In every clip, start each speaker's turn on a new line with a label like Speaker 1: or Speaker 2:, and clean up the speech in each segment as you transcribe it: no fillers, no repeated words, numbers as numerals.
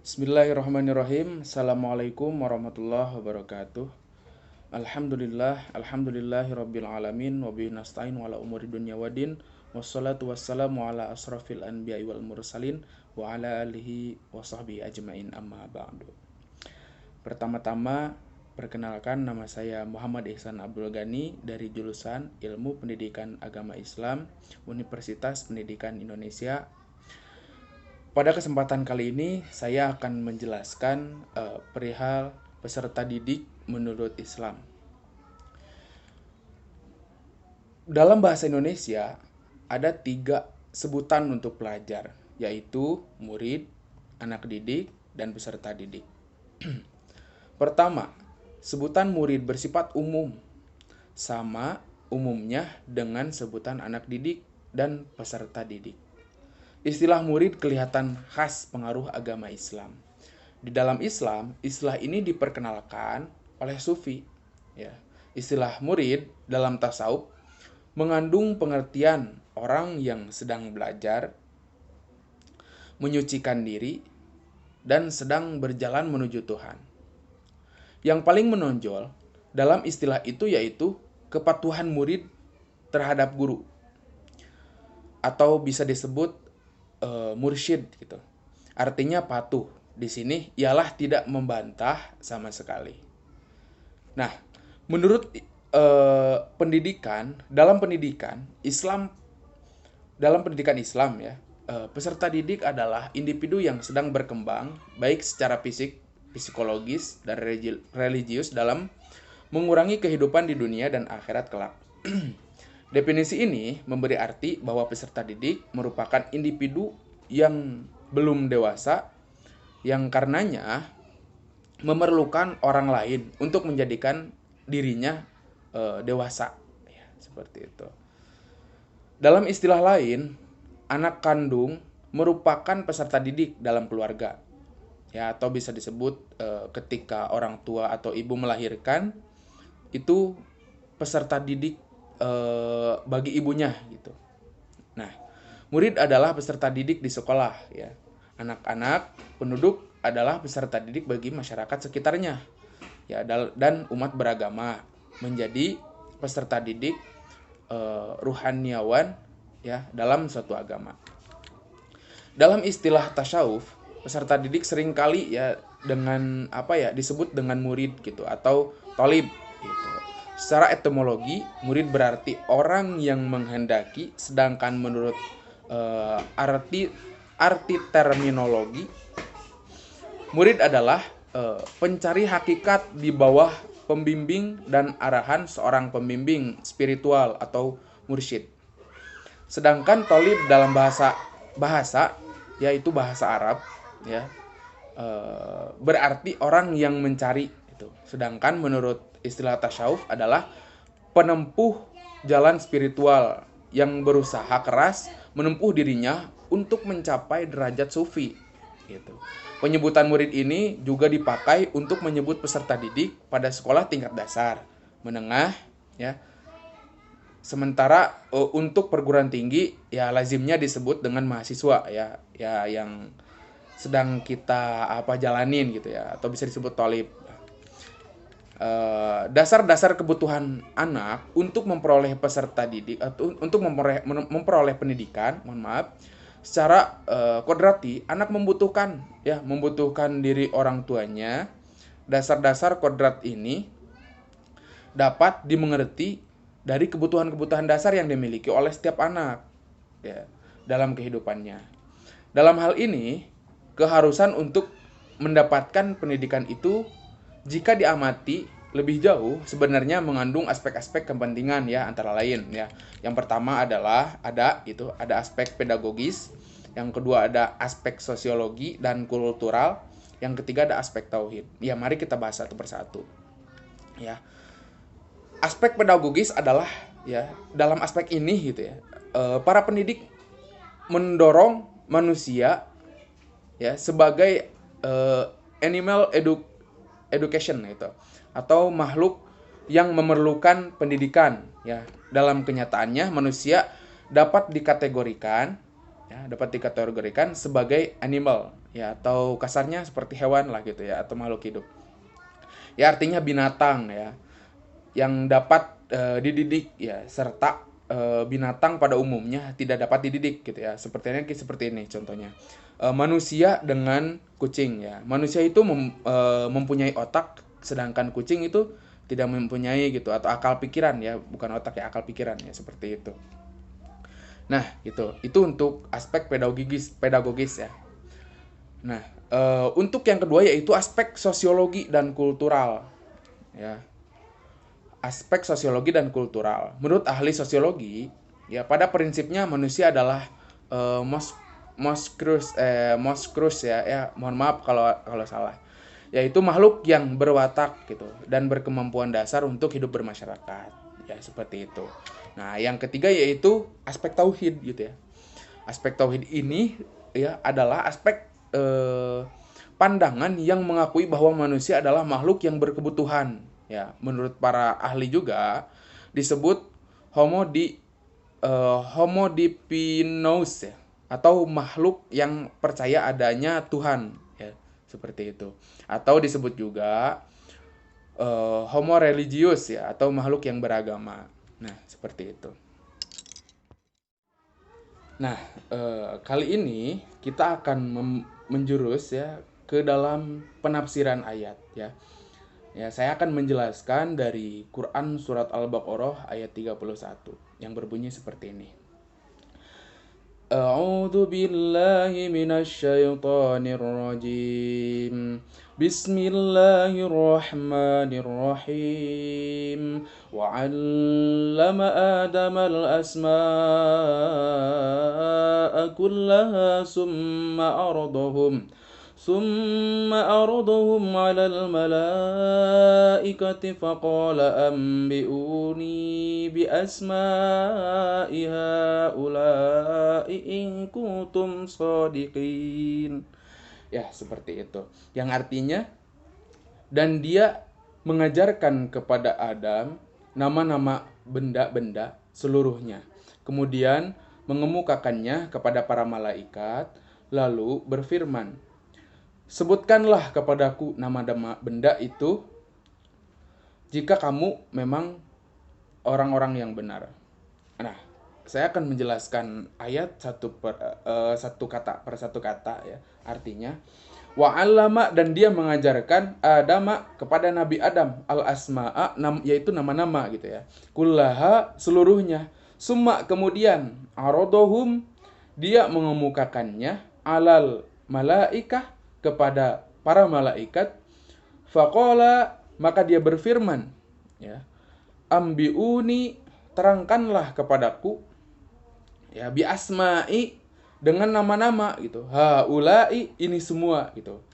Speaker 1: Bismillahirrahmanirrahim. Assalamualaikum warahmatullahi wabarakatuh. Alhamdulillahirabbil alamin wa bihi nasta'in wa ala umuri dunya waddin. Wassalatu wassalamu ala asrafil anbiya'i wal mursalin wa ala alihi wa sahbihi ajmain amma ba'du. Pertama-tama perkenalkan, nama saya Muhammad Ihsan Abdul Ghani dari jurusan Ilmu Pendidikan Agama Islam Universitas Pendidikan Indonesia. Pada kesempatan kali ini saya akan menjelaskan perihal peserta didik menurut Islam. Dalam bahasa Indonesia ada 3 sebutan untuk pelajar, yaitu murid, anak didik, dan peserta didik. Pertama, sebutan murid bersifat umum, sama umumnya dengan sebutan anak didik dan peserta didik. Istilah murid kelihatan khas pengaruh agama Islam. Di dalam Islam, istilah ini diperkenalkan oleh Sufi. Ya. Istilah murid dalam tasawuf mengandung pengertian orang yang sedang belajar, menyucikan diri, dan sedang berjalan menuju Tuhan. Yang paling menonjol dalam istilah itu yaitu kepatuhan murid terhadap guru, atau bisa disebut mursyid gitu. Artinya patuh. Di sini ialah tidak membantah sama sekali. Nah, menurut dalam pendidikan Islam ya, peserta didik adalah individu yang sedang berkembang baik secara fisik, psikologis, dan religius dalam mengurangi kehidupan di dunia dan akhirat kelak. Definisi ini memberi arti bahwa peserta didik merupakan individu yang belum dewasa, yang karenanya memerlukan orang lain untuk menjadikan dirinya dewasa. Ya, seperti itu. Dalam istilah lain, anak kandung merupakan peserta didik dalam keluarga. Ya, atau bisa disebut ketika orang tua atau ibu melahirkan, itu peserta didik bagi ibunya gitu. Nah, murid adalah peserta didik di sekolah ya. Anak-anak penduduk adalah peserta didik bagi masyarakat sekitarnya. Ya, dan umat beragama menjadi peserta didik ruhaniawan ya dalam suatu agama. Dalam istilah tasawuf, peserta didik seringkali ya dengan disebut dengan murid gitu atau thalib gitu. Secara etimologi, murid berarti orang yang menghendaki, sedangkan menurut arti terminologi, murid adalah pencari hakikat di bawah pembimbing dan arahan seorang pembimbing spiritual atau mursyid. Sedangkan thalib dalam bahasa yaitu bahasa Arab ya, berarti orang yang mencari itu. Sedangkan menurut istilah tasawuf adalah penempuh jalan spiritual yang berusaha keras menempuh dirinya untuk mencapai derajat sufi gitu. Penyebutan murid ini juga dipakai untuk menyebut peserta didik pada sekolah tingkat dasar, menengah ya. Sementara untuk perguruan tinggi ya lazimnya disebut dengan mahasiswa ya yang sedang kita jalanin gitu ya, atau bisa disebut thalib. Dasar-dasar kebutuhan anak untuk memperoleh peserta didik atau untuk memperoleh pendidikan, secara kodrati anak membutuhkan diri orang tuanya. Dasar-dasar kodrat ini dapat dimengerti dari kebutuhan-kebutuhan dasar yang dimiliki oleh setiap anak ya dalam kehidupannya. Dalam hal ini, keharusan untuk mendapatkan pendidikan itu jika diamati lebih jauh sebenarnya mengandung aspek-aspek kepentingan ya, antara lain ya. Yang pertama adalah ada aspek pedagogis, yang kedua ada aspek sosiologi dan kultural, yang ketiga ada aspek tauhid. Ya, mari kita bahas satu persatu. Ya. Aspek pedagogis adalah ya, dalam aspek ini gitu ya, para pendidik mendorong manusia ya sebagai animal education gitu, atau makhluk yang memerlukan pendidikan ya. Dalam kenyataannya manusia dapat dikategorikan ya, ya, dapat dikategorikan sebagai animal ya, atau kasarnya seperti hewan lah gitu ya, atau makhluk hidup. Ya artinya binatang ya, yang dapat dididik ya, serta binatang pada umumnya tidak dapat dididik gitu ya. Seperti ini contohnya. Manusia dengan kucing ya. Manusia itu mempunyai otak, sedangkan kucing itu tidak mempunyai gitu, atau akal pikiran ya, bukan otak ya, akal pikiran ya, seperti itu. Nah, gitu. Itu untuk aspek pedagogis ya. Nah, untuk yang kedua yaitu aspek sosiologi dan kultural ya. Aspek sosiologi dan kultural. Menurut ahli sosiologi, ya pada prinsipnya manusia adalah monstrous ya, mohon maaf kalau salah. Yaitu makhluk yang berwatak gitu dan berkemampuan dasar untuk hidup bermasyarakat. Ya, seperti itu. Nah, yang ketiga yaitu aspek tauhid gitu ya. Aspek tauhid ini ya adalah aspek pandangan yang mengakui bahwa manusia adalah makhluk yang berkebutuhan. Ya, menurut para ahli juga disebut homo dipinous ya, atau makhluk yang percaya adanya Tuhan ya, seperti itu. Atau disebut juga homo religius ya, atau makhluk yang beragama. Nah, seperti itu. Nah, kali ini kita akan menjurus ya ke dalam penafsiran ayat ya. Ya, saya akan menjelaskan dari Quran surat Al-Baqarah ayat 31 yang berbunyi seperti ini. A'udzu billahi minasyaitonir rajim. Bismillahirrahmanirrahim. Wa 'allama Adama al-asma'a kullaha ثم أعرضهم على الملائكة فقال أنبئوني بأسماء هؤلاء إن كنتم صادقين. Ya, seperti itu. Yang artinya, dan dia mengajarkan kepada Adam nama-nama benda-benda seluruhnya. Kemudian mengemukakannya kepada para malaikat, lalu berfirman, sebutkanlah kepadaku nama-nama benda itu jika kamu memang orang-orang yang benar. Nah, saya akan menjelaskan ayat satu kata per satu kata ya. Artinya, wa'allama, dan dia mengajarkan Adama kepada Nabi Adam al-asma'a, yaitu nama-nama gitu ya. Kullaha, seluruhnya. Summa, kemudian arodohum, dia mengemukakannya alal malaikah, kepada para malaikat. Faqala, maka dia berfirman ya, ambiuni, terangkanlah kepadaku ya, bi asma'i, dengan nama-nama gitu, haulai, ini semua gitu,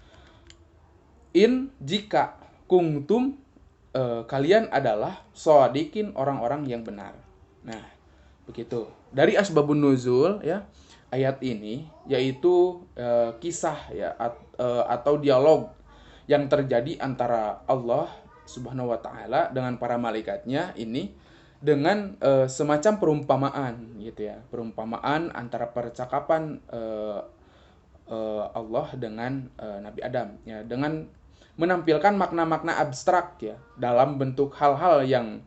Speaker 1: in, jika, kuntum, kalian adalah shodiqin, orang-orang yang benar. Nah, begitu. Dari asbabun nuzul ya ayat ini, yaitu kisah ya atau dialog yang terjadi antara Allah Subhanahu wa taala dengan para malaikatnya ini, dengan semacam perumpamaan gitu ya. Perumpamaan antara percakapan Allah dengan Nabi Adam ya, dengan menampilkan makna-makna abstrak ya dalam bentuk hal-hal yang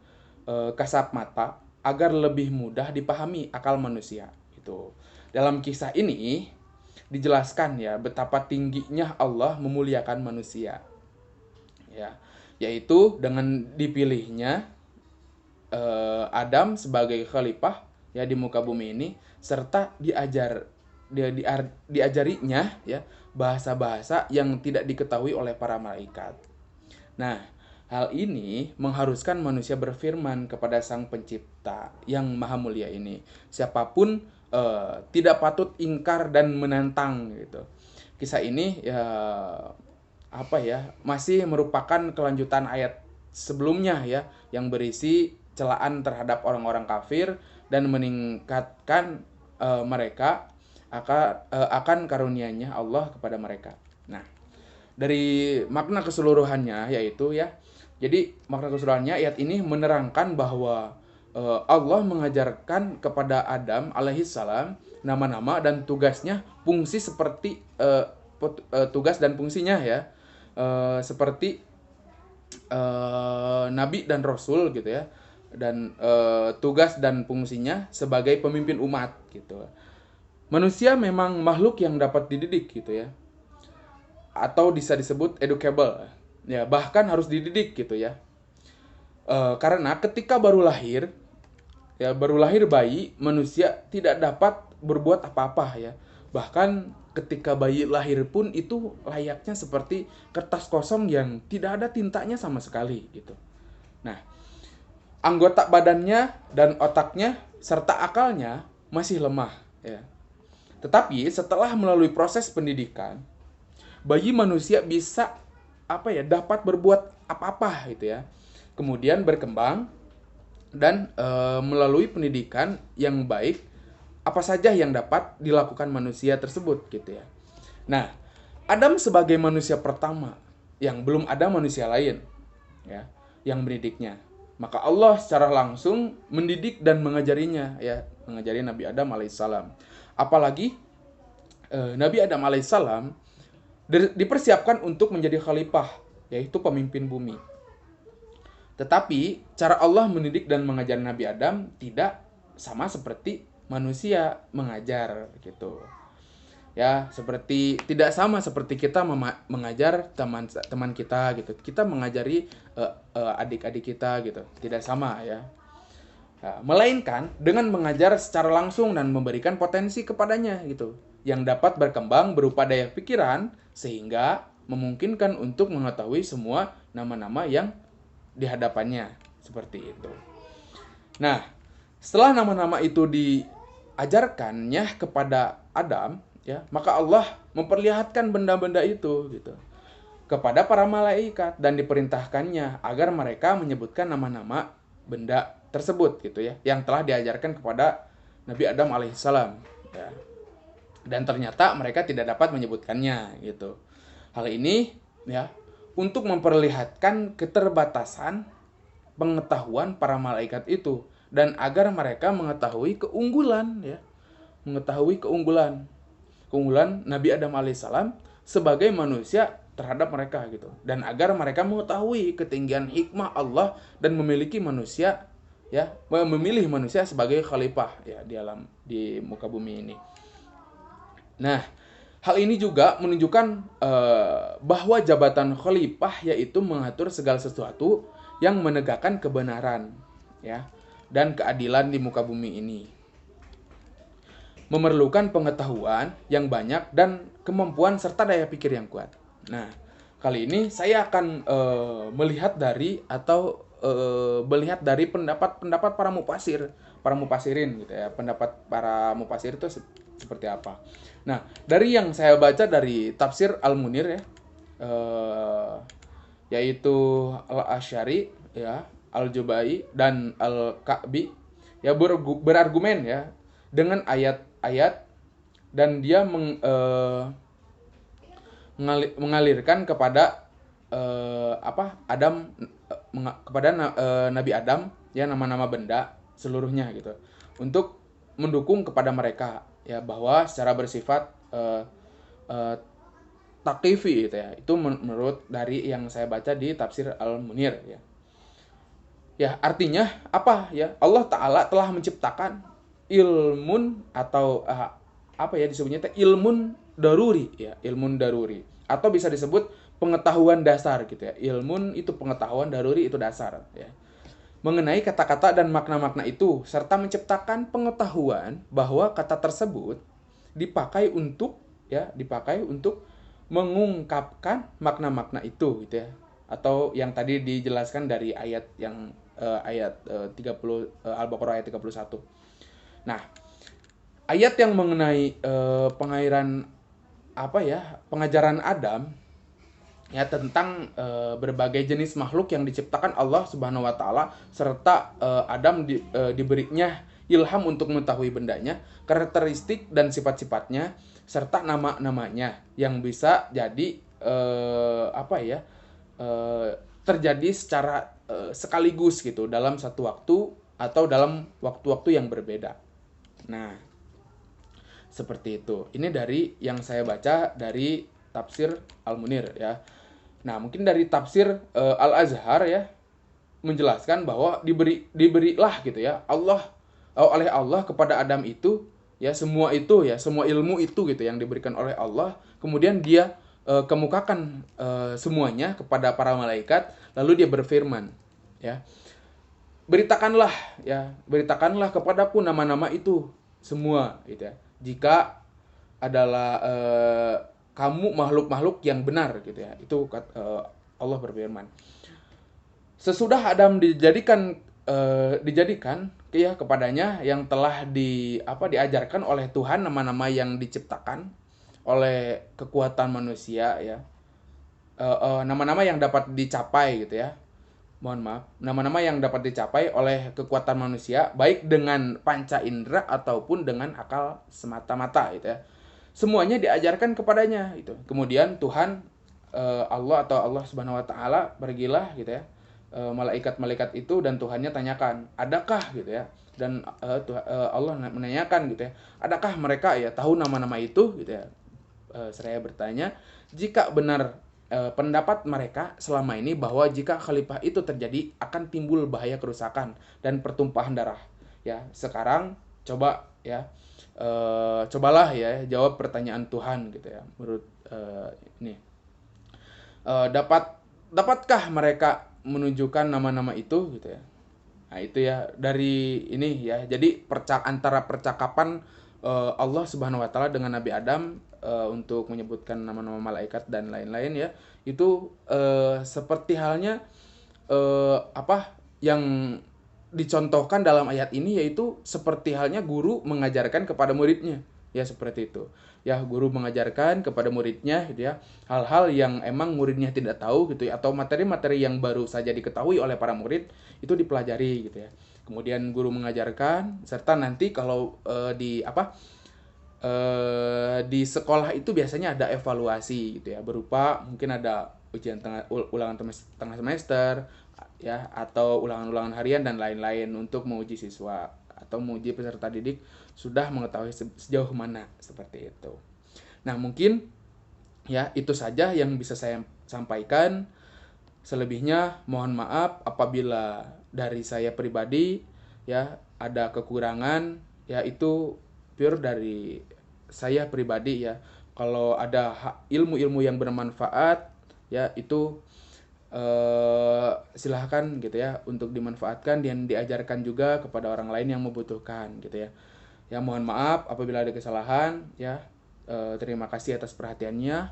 Speaker 1: kasat mata agar lebih mudah dipahami akal manusia gitu. Dalam kisah ini dijelaskan ya betapa tingginya Allah memuliakan manusia. Ya, yaitu dengan dipilihnya Adam sebagai khalifah ya di muka bumi ini, serta diajarinya ya bahasa-bahasa yang tidak diketahui oleh para malaikat. Nah, hal ini mengharuskan manusia berfirman kepada Sang Pencipta yang maha mulia ini, siapapun tidak patut ingkar dan menantang gitu. Kisah ini ya masih merupakan kelanjutan ayat sebelumnya ya, yang berisi celaan terhadap orang-orang kafir dan meningkatkan mereka akan karunia-Nya Allah kepada mereka. Nah, dari makna keseluruhannya yaitu ya, jadi makna keseluruhannya ayat ini menerangkan bahwa Allah mengajarkan kepada Adam alaihissalam nama-nama dan tugasnya, fungsi seperti tugas dan fungsinya ya, seperti nabi dan rasul gitu ya, dan tugas dan fungsinya sebagai pemimpin umat gitu. Manusia memang makhluk yang dapat dididik gitu ya, atau bisa disebut educable ya, bahkan harus dididik gitu ya. Karena ketika baru lahir ya, baru lahir bayi, manusia tidak dapat berbuat apa-apa ya. Bahkan ketika bayi lahir pun itu layaknya seperti kertas kosong yang tidak ada tintanya sama sekali gitu. Nah, anggota badannya dan otaknya serta akalnya masih lemah ya. Tetapi setelah melalui proses pendidikan, bayi manusia bisa dapat berbuat apa-apa gitu ya. Kemudian berkembang dan melalui pendidikan yang baik, apa saja yang dapat dilakukan manusia tersebut gitu ya. Nah, Adam sebagai manusia pertama yang belum ada manusia lain ya yang mendidiknya. Maka Allah secara langsung mendidik dan mengajarinya ya, mengajari Nabi Adam alaihissalam. Apalagi Nabi Adam alaihissalam dipersiapkan untuk menjadi khalifah, yaitu pemimpin bumi. Tetapi cara Allah mendidik dan mengajar Nabi Adam tidak sama seperti manusia mengajar gitu. Ya, seperti tidak sama seperti kita mengajar teman-teman kita gitu. Kita mengajari adik-adik kita gitu. Tidak sama ya. Nah, melainkan dengan mengajar secara langsung dan memberikan potensi kepadanya gitu, yang dapat berkembang berupa daya pikiran sehingga memungkinkan untuk mengetahui semua nama-nama yang di hadapannya seperti itu. Nah, setelah nama-nama itu diajarkannya kepada Adam, ya, maka Allah memperlihatkan benda-benda itu gitu kepada para malaikat dan diperintahkannya agar mereka menyebutkan nama-nama benda tersebut gitu ya, yang telah diajarkan kepada Nabi Adam alaihissalam ya. Dan ternyata mereka tidak dapat menyebutkannya gitu. Hal ini ya untuk memperlihatkan keterbatasan pengetahuan para malaikat itu dan agar mereka mengetahui keunggulan ya, mengetahui keunggulan Nabi Adam alaihissalam sebagai manusia terhadap mereka gitu, dan agar mereka mengetahui ketinggian hikmah Allah dan memiliki manusia ya, memilih manusia sebagai khalifah ya di muka bumi ini. Nah, hal ini juga menunjukkan bahwa jabatan khalifah yaitu mengatur segala sesuatu yang menegakkan kebenaran ya dan keadilan di muka bumi ini. Memerlukan pengetahuan yang banyak dan kemampuan serta daya pikir yang kuat. Nah, kali ini saya akan melihat dari pendapat para mufasirin gitu ya. Pendapat para mufasir itu seperti apa. Nah, dari yang saya baca dari tafsir Al-Munir ya, yaitu Al-Asy'ari ya, Al-Jubai dan Al-Ka'bi ya, berargumen ya dengan ayat-ayat, dan dia mengalirkan kepada kepada Nabi Adam ya, nama-nama benda seluruhnya gitu, untuk mendukung kepada mereka ya bahwa secara bersifat takifi gitu ya. Itu menurut dari yang saya baca di tafsir Al-Munir ya. Ya, artinya apa ya? Allah Ta'ala telah menciptakan ilmun atau disebutnya ilmun daruri ya, ilmun daruri, atau bisa disebut pengetahuan dasar gitu ya. Ilmun itu pengetahuan, daruri itu dasar ya, mengenai kata-kata dan makna-makna itu, serta menciptakan pengetahuan bahwa kata tersebut dipakai untuk mengungkapkan makna-makna itu gitu ya, atau yang tadi dijelaskan dari ayat yang ayat 30 Al-Baqarah ayat 31. Nah, ayat yang mengenai pengajaran Adam ya tentang berbagai jenis makhluk yang diciptakan Allah Subhanahu wa taala, serta Adam diberinya ilham untuk mengetahui bendanya, karakteristik dan sifat-sifatnya, serta nama-namanya yang bisa jadi terjadi secara sekaligus gitu dalam satu waktu atau dalam waktu-waktu yang berbeda. Nah, seperti itu. Ini dari yang saya baca dari tafsir Al-Munir ya. Nah, mungkin dari tafsir Al-Azhar ya menjelaskan bahwa diberilah gitu ya oleh Allah kepada Adam itu ya semua ilmu itu gitu yang diberikan oleh Allah, kemudian dia kemukakan semuanya kepada para malaikat, lalu dia berfirman ya, beritakanlah kepadaku nama-nama itu semua gitu ya, jika adalah kamu makhluk-makhluk yang benar gitu ya. Itu Allah berfirman. Sesudah Adam dijadikan ya kepadanya yang telah diajarkan oleh Tuhan nama-nama yang diciptakan oleh kekuatan manusia ya. Nama-nama yang dapat dicapai gitu ya. Mohon maaf, nama-nama yang dapat dicapai oleh kekuatan manusia baik dengan panca indera ataupun dengan akal semata-mata gitu ya. Semuanya diajarkan kepadanya itu. Kemudian Tuhan Allah atau Allah Subhanahu wa taala pergilah gitu ya. Malaikat-malaikat itu dan Tuhannya tanyakan, adakah gitu ya. Dan Allah menanyakan gitu ya, adakah mereka ya tahu nama-nama itu gitu ya. Seraya bertanya, jika benar pendapat mereka selama ini bahwa jika khalifah itu terjadi akan timbul bahaya kerusakan dan pertumpahan darah. Ya, sekarang coba ya cobalah ya jawab pertanyaan Tuhan gitu ya. Menurut ini dapatkah mereka menunjukkan nama-nama itu gitu ya. Nah, itu ya dari ini ya. Jadi antara percakapan Allah Subhanahu wa taala dengan Nabi Adam untuk menyebutkan nama-nama malaikat dan lain-lain ya. Itu seperti halnya apa yang dicontohkan dalam ayat ini, yaitu seperti halnya guru mengajarkan kepada muridnya. Ya seperti itu. Ya, guru mengajarkan kepada muridnya gitu ya, hal-hal yang emang muridnya tidak tahu gitu ya, atau materi-materi yang baru saja diketahui oleh para murid itu dipelajari gitu ya. Kemudian guru mengajarkan, serta nanti kalau di sekolah itu biasanya ada evaluasi gitu ya, berupa mungkin ada ujian ulangan tengah semester ya, atau ulangan-ulangan harian dan lain-lain untuk menguji siswa atau menguji peserta didik sudah mengetahui sejauh mana, seperti itu. Nah, mungkin ya itu saja yang bisa saya sampaikan. Selebihnya mohon maaf apabila dari saya pribadi ya ada kekurangan, ya itu pure dari saya pribadi ya. Kalau ada ilmu-ilmu yang bermanfaat ya itu silahkan gitu ya untuk dimanfaatkan dan diajarkan juga kepada orang lain yang membutuhkan gitu ya. Ya mohon maaf apabila ada kesalahan ya. Terima kasih atas perhatiannya.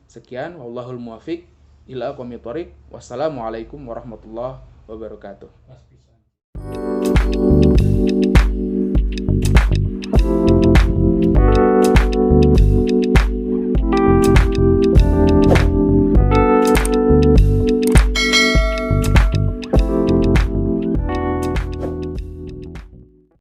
Speaker 1: Sekian, wallahul muwafiq ila aqwamit thoriq. Wassalamualaikum warahmatullahi wabarakatuh.